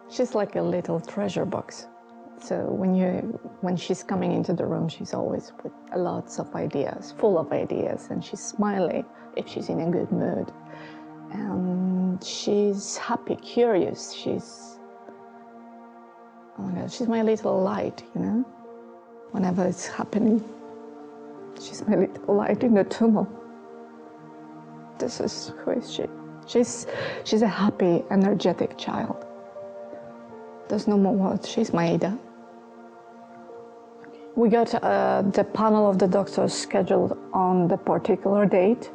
She's like a little treasure box. So when she's coming into the room, she's always with lots of ideas, full of ideas, and she's smiley if she's in a good mood. And she's happy, curious. She's, oh my God, she's my little light, you know? Whenever it's happening, she's my little light in the tunnel. This is who is she. She's a happy, energetic child. There's no more words. She's Maja. We got the panel of the doctors scheduled on the particular date.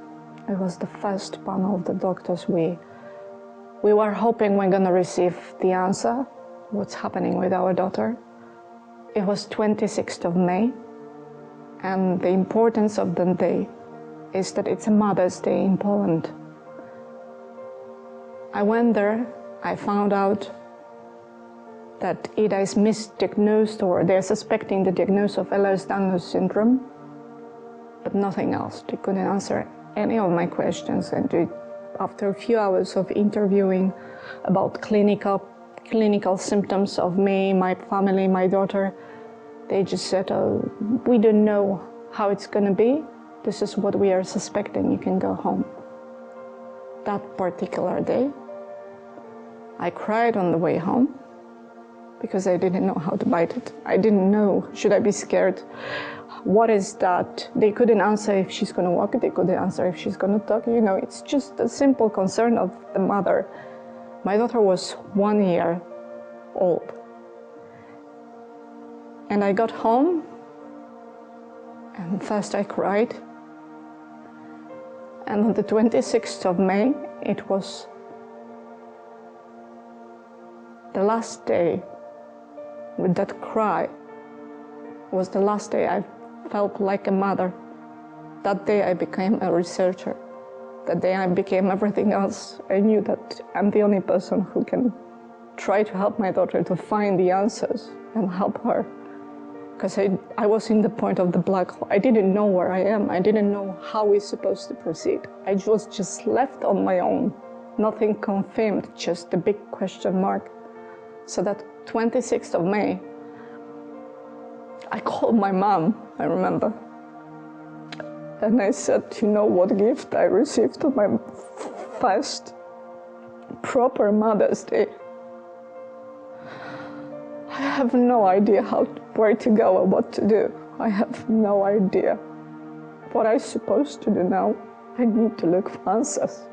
It was the first panel of the doctors. We were hoping we're gonna receive the answer, what's happening with our daughter. It was 26th of May, and the importance of the day is that it's a Mother's Day in Poland. I went there, I found out that Ida is misdiagnosed, or they're suspecting the diagnosis of Ehlers-Danlos syndrome, but nothing else. They couldn't answer any of my questions, and after a few hours of interviewing about clinical symptoms of me, my family, my daughter, they just said, oh, we don't know how it's gonna be. This is what we are suspecting, you can go home. That particular day, I cried on the way home because I didn't know how to bite it. I didn't know, should I be scared? What is that? They couldn't answer if she's gonna walk, they couldn't answer if she's gonna talk, you know, it's just a simple concern of the mother. My daughter was 1 year old. And I got home, and first I cried. And on the 26th of May, it was the last day with that cry. It was the last day I felt like a mother. That day I became a researcher. That day I became everything else. I knew that I'm the only person who can try to help my daughter to find the answers and help her. Because I was in the point of the black hole. I didn't know where I am. I didn't know how we're supposed to proceed. I was just left on my own. Nothing confirmed, just a big question mark. So that 26th of May, I called my mom, I remember. And I said, you know what gift I received on my first proper Mother's Day? I have no idea where to go or what to do. I have no idea what I'm supposed to do now. I need to look for answers.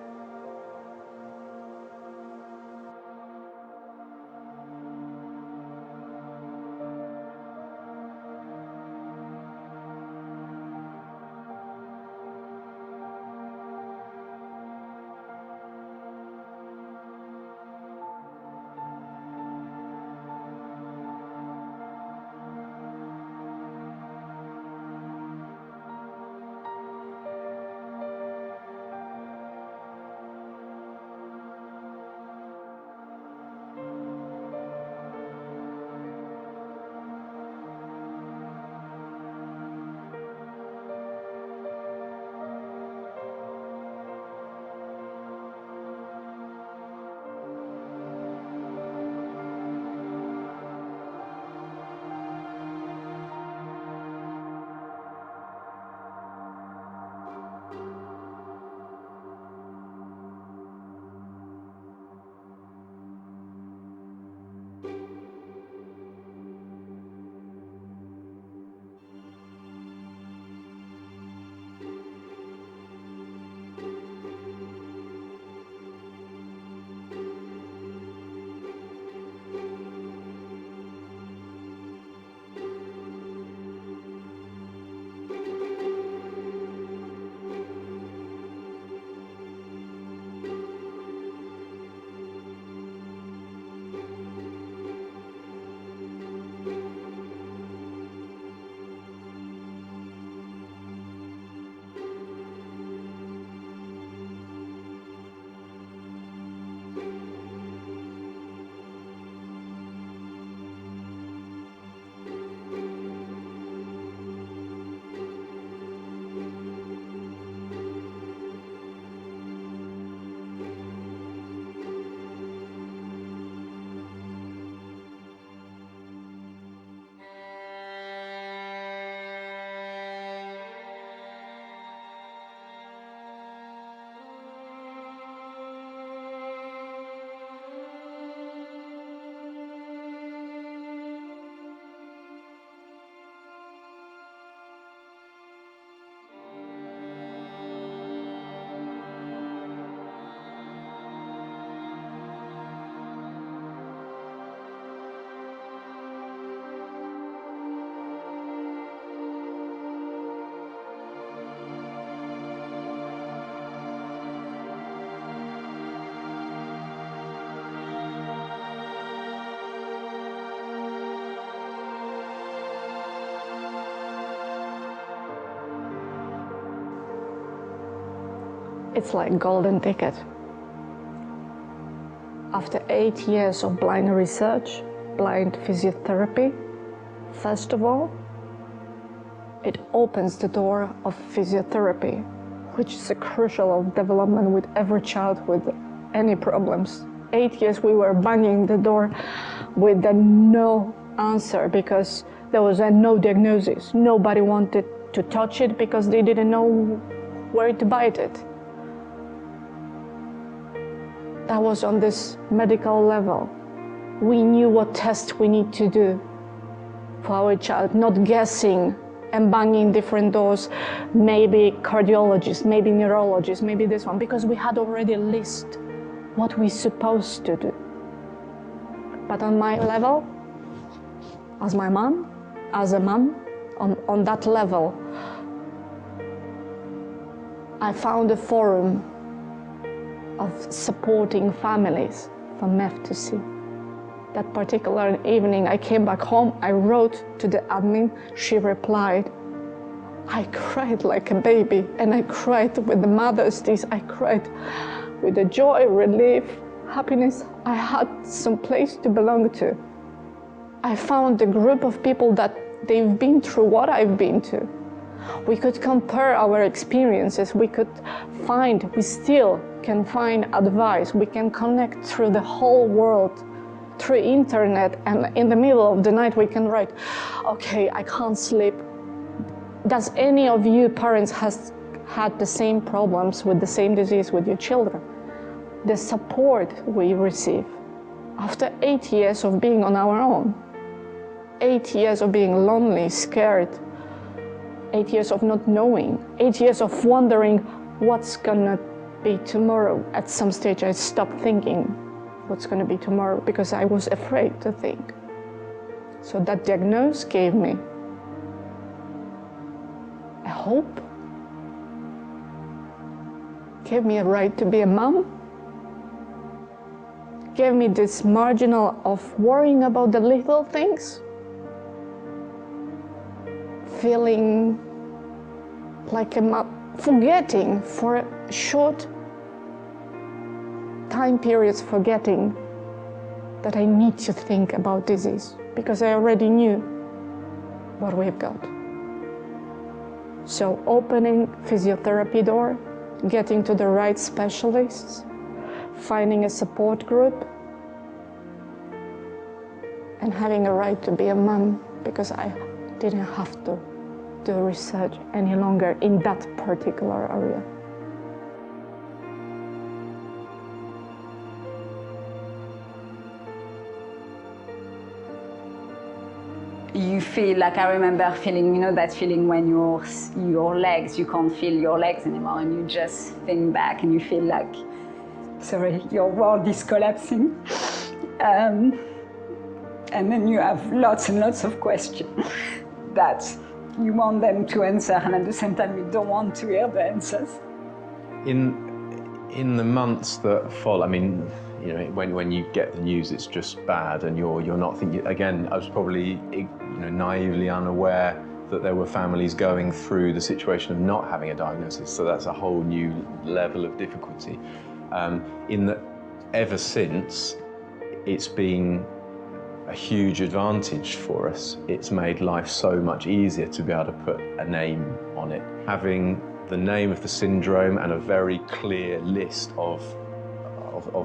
It's like golden ticket. After 8 years of blind research, blind physiotherapy, first of all, it opens the door of physiotherapy, which is a crucial of development with every child with any problems. 8 years we were banging the door with a no answer because there was a no diagnosis. Nobody wanted to touch it because they didn't know where to bite it. That was on this medical level. We knew what test we need to do for our child, not guessing and banging different doors, maybe cardiologist, maybe neurologist, maybe this one, because we had already a list what we're supposed to do. But on my level, as my mom, as a mom, on that level, I found a forum of supporting families from F to C. That particular evening, I came back home, I wrote to the admin, she replied. I cried like a baby, and I cried with the mother's tears, I cried with the joy, relief, happiness. I had some place to belong to. I found a group of people that they've been through what I've been to. We could compare our experiences, we still can find advice, we can connect through the whole world, through internet, and in the middle of the night we can write, okay, I can't sleep. Does any of you parents has had the same problems with the same disease with your children? The support we receive after 8 years of being on our own, 8 years of being lonely, scared, 8 years of not knowing, 8 years of wondering what's gonna be tomorrow. At some stage I stopped thinking what's gonna be tomorrow because I was afraid to think. So that diagnosis gave me a hope, gave me a right to be a mom, gave me this marginal of worrying about the little things, feeling like forgetting for short time periods, forgetting that I need to think about disease because I already knew what we've got. So opening physiotherapy door, getting to the right specialists, finding a support group, and having a right to be a mom because I didn't have to do research any longer in that particular area. You feel like, I remember feeling, you know, that feeling when your legs, you can't feel your legs anymore, and you just think back and you feel like, sorry, your world is collapsing. And then you have lots and lots of questions that you want them to answer, and at the same time you don't want to hear the answers. In the months that follow, I mean, you know, when you get the news, it's just bad, and you're not thinking. Again, I was probably, you know, naively unaware that there were families going through the situation of not having a diagnosis. So that's a whole new level of difficulty. In that, ever since, it's been a huge advantage for us. It's made life so much easier to be able to put a name on it. Having the name of the syndrome and a very clear list of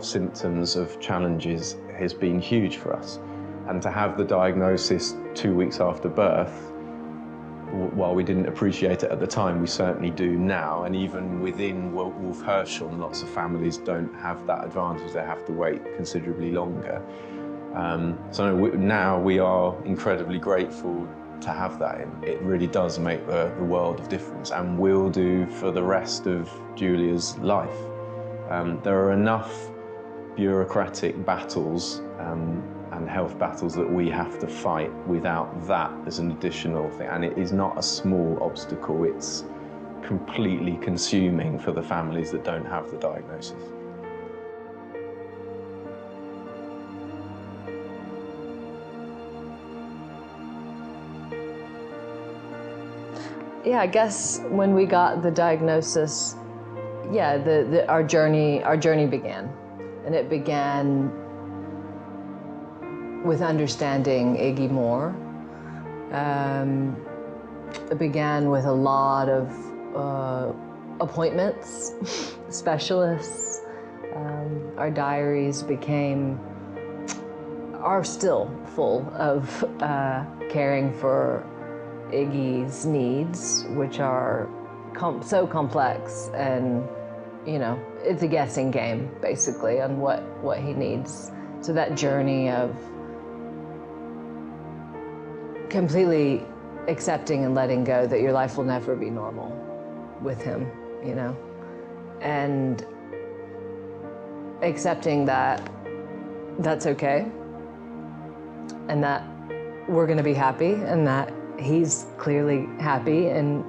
symptoms, of challenges, has been huge for us. And to have the diagnosis 2 weeks after birth, while we didn't appreciate it at the time, we certainly do now. And even within Wolf Herschel, lots of families don't have that advantage. They have to wait considerably longer. So now we are incredibly grateful to have that. It really does make the world of difference, and will do for the rest of Julia's life. There are enough bureaucratic battles and health battles that we have to fight without that as an additional thing. And it is not a small obstacle, it's completely consuming for the families that don't have the diagnosis. Yeah, I guess when we got the diagnosis, yeah, our journey began, and it began with understanding Iggy more. It began with a lot of appointments, specialists. Our diaries are still full of caring for Iggy's needs, which are so complex, and it's a guessing game basically on what he needs. So that journey of completely accepting and letting go that your life will never be normal with him, and accepting that that's okay, and that we're going to be happy, and that he's clearly happy. And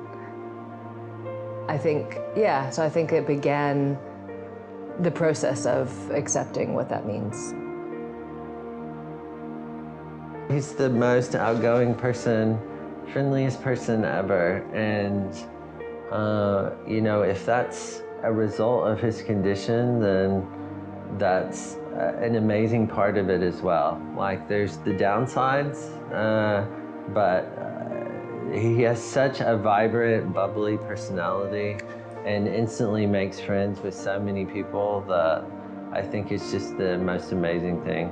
I think it began the process of accepting what that means. He's the most outgoing person, friendliest person ever, and if that's a result of his condition, then that's an amazing part of it as well. Like, there's the downsides, but he has such a vibrant, bubbly personality and instantly makes friends with so many people that I think it's just the most amazing thing.